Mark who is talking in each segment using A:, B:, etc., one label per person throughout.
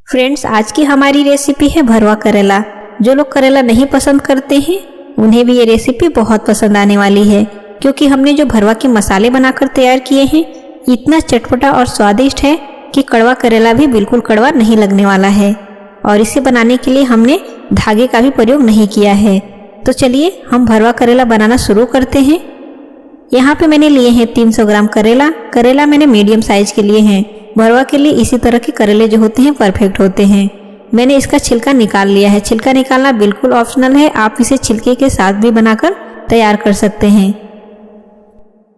A: Friends, आज की हमारी रेसिपी है भरवा करेला। जो लोग करेला नहीं पसंद करते हैं उन्हें भी ये रेसिपी बहुत पसंद आने वाली है, क्योंकि हमने जो भरवा के मसाले बनाकर तैयार किए हैं इतना चटपटा और स्वादिष्ट है कि कड़वा करेला भी बिल्कुल कड़वा नहीं लगने वाला है। और इसे बनाने के लिए हमने धागे का भी प्रयोग नहीं किया है। तो चलिए हम भरवा करेला बनाना शुरू करते हैं। यहाँ पे मैंने लिए हैं 300 ग्राम करेला। करेला मैंने मीडियम साइज के लिए हैं। भरवा के लिए इसी तरह के करेले जो होते हैं परफेक्ट होते हैं। मैंने इसका छिलका निकाल लिया है। छिलका निकालना बिल्कुल ऑप्शनल है, आप इसे छिलके के साथ भी बनाकर तैयार कर सकते हैं।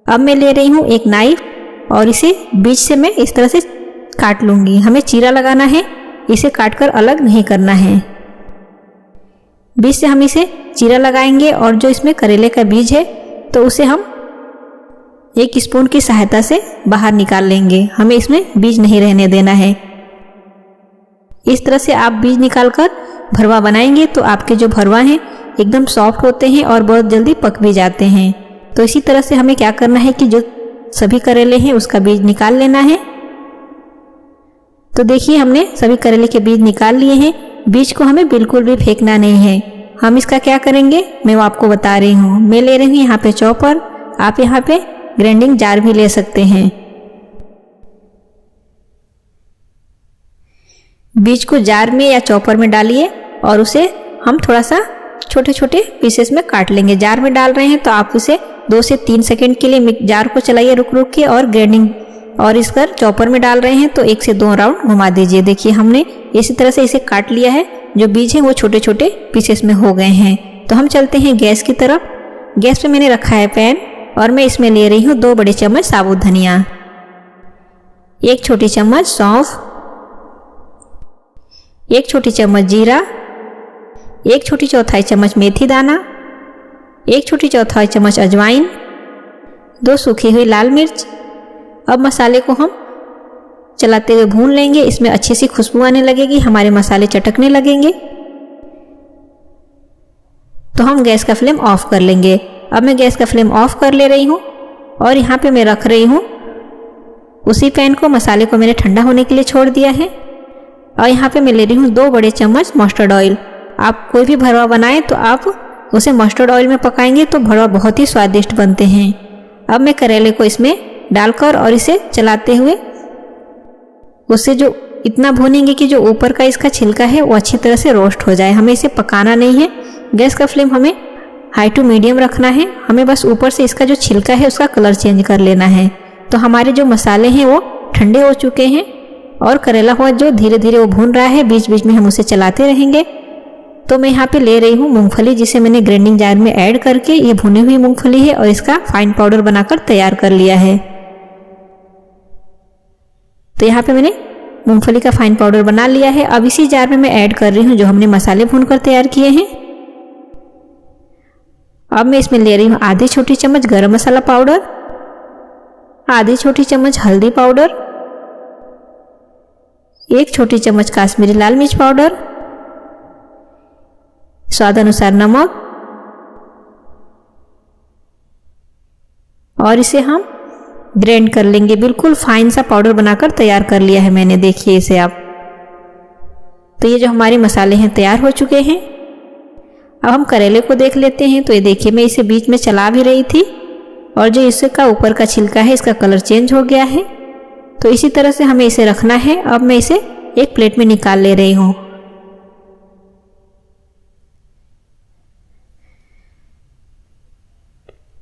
A: अब मैं ले रही हूँ एक नाइफ और इसे बीच से मैं इस तरह से काट लूँगी। हमें चीरा लगाना है, इसे काटकर अलग नहीं करना है। बीच से हम इसे चीरा लगाएंगे और जो इसमें करेले का बीज है तो उसे हम एक स्पून की सहायता से बाहर निकाल लेंगे। हमें इसमें बीज नहीं रहने देना है। इस तरह से आप बीज निकालकर भरवा बनाएंगे तो आपके जो भरवा हैं एकदम सॉफ्ट होते हैं और बहुत जल्दी पक भी जाते हैं। तो इसी तरह से हमें क्या करना है कि जो सभी करेले हैं उसका बीज निकाल लेना है। तो देखिए हमने सभी करेले के बीज निकाल लिए हैं। बीज को हमें बिल्कुल भी फेंकना नहीं है। हम इसका क्या करेंगे मैं वो आपको बता रही हूँ। मैं ले रही हूँ यहाँ पे चॉपर, आप यहाँ पे ग्राइंडिंग जार भी ले सकते हैं। बीज को जार में या चॉपर में डालिए और उसे हम थोड़ा सा छोटे छोटे पीसेस में काट लेंगे। जार में डाल रहे हैं तो आप इसे 2 से 3 सेकंड के लिए जार को चलाइए रुक रुक के, और ग्राइंडिंग और इसका चॉपर में डाल रहे हैं तो 1 से 2 राउंड घुमा दीजिए। देखिए हमने इसी तरह से इसे काट लिया है। जो बीज है वो छोटे छोटे पीसेस में हो गए हैं। तो हम चलते हैं गैस की तरफ। गैस पे मैंने रखा है पैन और मैं इसमें ले रही हूँ 2 बड़े चम्मच साबुत धनिया, 1 छोटी चम्मच सौंफ, 1 छोटी चम्मच जीरा, 1 छोटी चौथाई चम्मच मेथी दाना, 1 छोटी चौथाई चम्मच अजवाइन, 2 सूखी हुई लाल मिर्च। अब मसाले को हम चलाते हुए भून लेंगे। इसमें अच्छी सी खुशबू आने लगेगी, हमारे मसाले चटकने लगेंगे तो हम गैस का फ्लेम ऑफ कर लेंगे। अब मैं गैस का फ्लेम ऑफ कर ले रही हूँ और यहाँ पे मैं रख रही हूँ उसी पैन को। मसाले को मैंने ठंडा होने के लिए छोड़ दिया है और यहाँ पे मैं ले रही हूँ 2 बड़े चम्मच मस्टर्ड ऑयल। आप कोई भी भरवा बनाएं तो आप उसे मस्टर्ड ऑयल में पकाएंगे तो भरवा बहुत ही स्वादिष्ट बनते हैं। अब मैं करेले को इसमें डालकर और इसे चलाते हुए उसे जो इतना भूनेंगे कि जो ऊपर का इसका छिलका है वो अच्छी तरह से रोस्ट हो जाए। हमें इसे पकाना नहीं है। गैस का फ्लेम हमें हाई टू मीडियम रखना है। हमें बस ऊपर से इसका जो छिलका है उसका कलर चेंज कर लेना है। तो हमारे जो मसाले हैं वो ठंडे हो चुके हैं और करेला हुआ जो धीरे धीरे वो भून रहा है। बीच बीच में हम उसे चलाते रहेंगे। तो मैं यहाँ पे ले रही हूँ मूंगफली, जिसे मैंने ग्राइंडिंग जार में ऐड करके, ये भुनी हुई मूंगफली है और इसका फाइन पाउडर बनाकर तैयार कर लिया है। तो यहाँ पे मैंने मूंगफली का फाइन पाउडर बना लिया है। अब इसी जार में मैं ऐड कर रही हूँ जो हमने मसाले भूनकर तैयार किए हैं। अब मैं इसमें ले रही हूँ आधी छोटी चम्मच गरम मसाला पाउडर, आधी छोटी चम्मच हल्दी पाउडर, 1 छोटी चम्मच काश्मीरी लाल मिर्च पाउडर, स्वाद अनुसार नमक, और इसे हम ग्राइंड कर लेंगे। बिल्कुल फाइन सा पाउडर बनाकर तैयार कर लिया है मैंने, देखिए इसे आप। तो ये जो हमारे मसाले हैं तैयार हो चुके हैं। अब हम करेले को देख लेते हैं। तो ये देखिए मैं इसे बीच में चला भी रही थी और जो इसका ऊपर का छिलका है इसका कलर चेंज हो गया है। तो इसी तरह से हमें इसे रखना है। अब मैं इसे एक प्लेट में निकाल ले रही हूँ।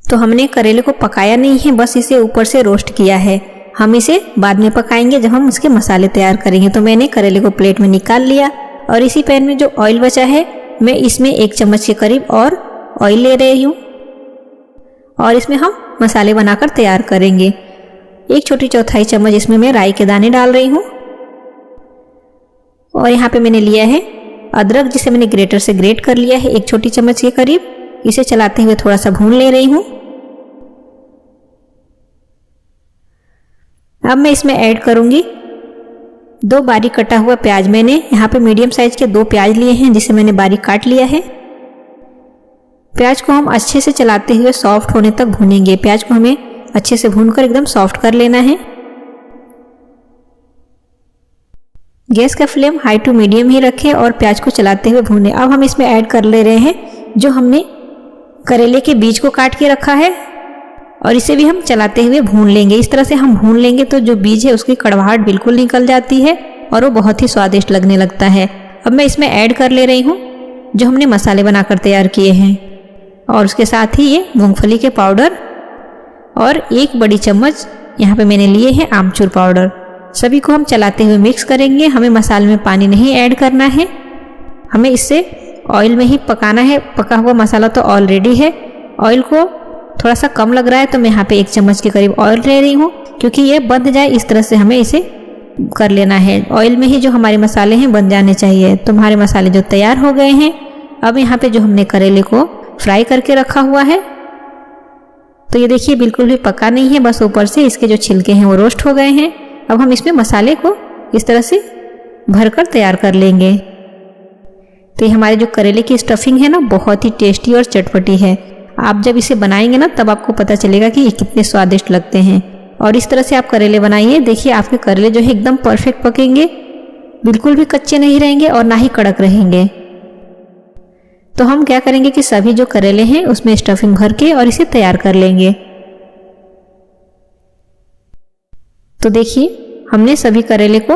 A: तो हमने करेले को पकाया नहीं है, बस इसे ऊपर से रोस्ट किया है। हम इसे बाद में पकाएंगे जब हम उसके मसाले तैयार करेंगे। तो मैंने करेले को प्लेट में निकाल लिया और इसी पैन में जो ऑयल बचा है मैं इसमें 1 चम्मच के करीब और ऑयल ले रही हूँ और इसमें हम मसाले बनाकर तैयार करेंगे। 1 छोटी चौथाई चम्मच इसमें मैं राई के दाने डाल रही हूँ और यहाँ पे मैंने लिया है अदरक, जिसे मैंने ग्रेटर से ग्रेट कर लिया है 1 छोटी चम्मच के करीब। इसे चलाते हुए थोड़ा सा भून ले रही हूँ। अब मैं इसमें ऐड करूँगी 2 बारीक कटा हुआ प्याज। मैंने यहाँ पे मीडियम साइज के 2 प्याज लिए हैं जिसे मैंने बारीक काट लिया है। प्याज को हम अच्छे से चलाते हुए सॉफ्ट होने तक भूनेंगे। प्याज को हमें अच्छे से भूनकर एकदम सॉफ्ट कर लेना है। गैस का फ्लेम हाई टू मीडियम ही रखें और प्याज को चलाते हुए भूनें। अब हम इसमें ऐड कर ले रहे हैं जो हमने करेले के बीज को काट के रखा है और इसे भी हम चलाते हुए भून लेंगे। इस तरह से हम भून लेंगे तो जो बीज है उसकी कड़वाहट बिल्कुल निकल जाती है और वो बहुत ही स्वादिष्ट लगने लगता है। अब मैं इसमें ऐड कर ले रही हूँ जो हमने मसाले बनाकर तैयार किए हैं और उसके साथ ही ये मूंगफली के पाउडर और 1 बड़ी चम्मच यहाँ पे मैंने लिए हैं आमचूर पाउडर। सभी को हम चलाते हुए मिक्स करेंगे। हमें मसाले में पानी नहीं ऐड करना है, हमें इससे ऑयल में ही पकाना है। पका हुआ मसाला तो ऑलरेडी है। ऑयल को थोड़ा सा कम लग रहा है तो मैं यहाँ पे 1 चम्मच के करीब ऑयल ले रही हूँ, क्योंकि ये बंध जाए इस तरह से हमें इसे कर लेना है। ऑयल में ही जो हमारे मसाले हैं बन जाने चाहिए। तो हमारे मसाले जो तैयार हो गए हैं, अब यहाँ पे जो हमने करेले को फ्राई करके रखा हुआ है, तो ये देखिए बिल्कुल भी पका नहीं है, बस ऊपर से इसके जो छिलके हैं वो रोस्ट हो गए हैं। अब हम इसमें मसाले को इस तरह से भरकर तैयार कर लेंगे। तो ये हमारे जो करेले की स्टफिंग है ना, बहुत ही टेस्टी और चटपटी है। आप जब इसे बनाएंगे ना तब आपको पता चलेगा कि ये कितने स्वादिष्ट लगते हैं। और इस तरह से आप करेले बनाइए, देखिए आपके करेले जो है एकदम परफेक्ट पकेंगे, बिल्कुल भी कच्चे नहीं रहेंगे और ना ही कड़क रहेंगे। तो हम क्या करेंगे कि सभी जो करेले हैं उसमें स्टफिंग भर के और इसे तैयार कर लेंगे। तो देखिए हमने सभी करेले को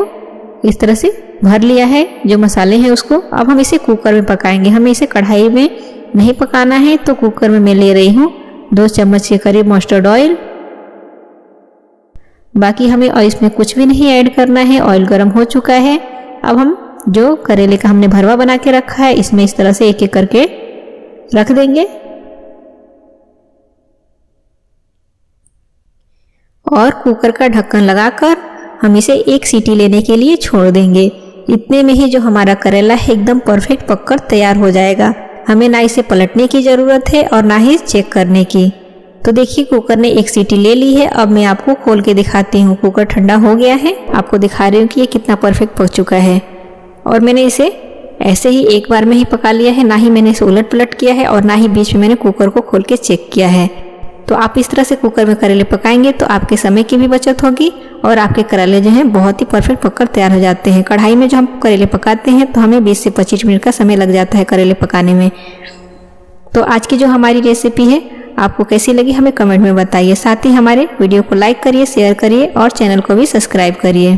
A: इस तरह से भर लिया है, जो मसाले हैं उसको। अब हम इसे कुकर में पकाएंगे। हमें इसे कढ़ाई में नहीं पकाना है, तो कुकर में मैं ले रही हूँ 2 चम्मच के करीब मस्टर्ड ऑयल। बाकी हमें और इसमें कुछ भी नहीं ऐड करना है, ऑयल गर्म हो चुका है। अब हम जो करेले का हमने भरवा बना के रखा है इसमें इस तरह से एक एक करके रख देंगे और कुकर का ढक्कन लगाकर हम इसे 1 सीटी लेने के लिए छोड़ देंगे। इतने में ही जो हमारा करेला है एकदम परफेक्ट पककर तैयार हो जाएगा। हमें ना इसे पलटने की ज़रूरत है और ना ही चेक करने की। तो देखिए कुकर ने 1 सीटी ले ली है। अब मैं आपको खोल के दिखाती हूँ। कुकर ठंडा हो गया है, आपको दिखा रही हूँ कि ये कितना परफेक्ट पक चुका है। और मैंने इसे ऐसे ही एक बार में ही पका लिया है, ना ही मैंने इसे उलट पलट किया है और ना ही बीच में मैंने कुकर को खोल के चेक किया है। तो आप इस तरह से कुकर में करेले पकाएंगे तो आपके समय की भी बचत होगी और आपके करेले जो हैं बहुत ही परफेक्ट पककर तैयार हो जाते हैं। कढ़ाई में जो हम करेले पकाते हैं तो हमें 20 से 25 मिनट का समय लग जाता है करेले पकाने में। तो आज की जो हमारी रेसिपी है आपको कैसी लगी हमें कमेंट में बताइए। साथ ही हमारे वीडियो को लाइक करिए, शेयर करिए और चैनल को भी सब्सक्राइब करिए।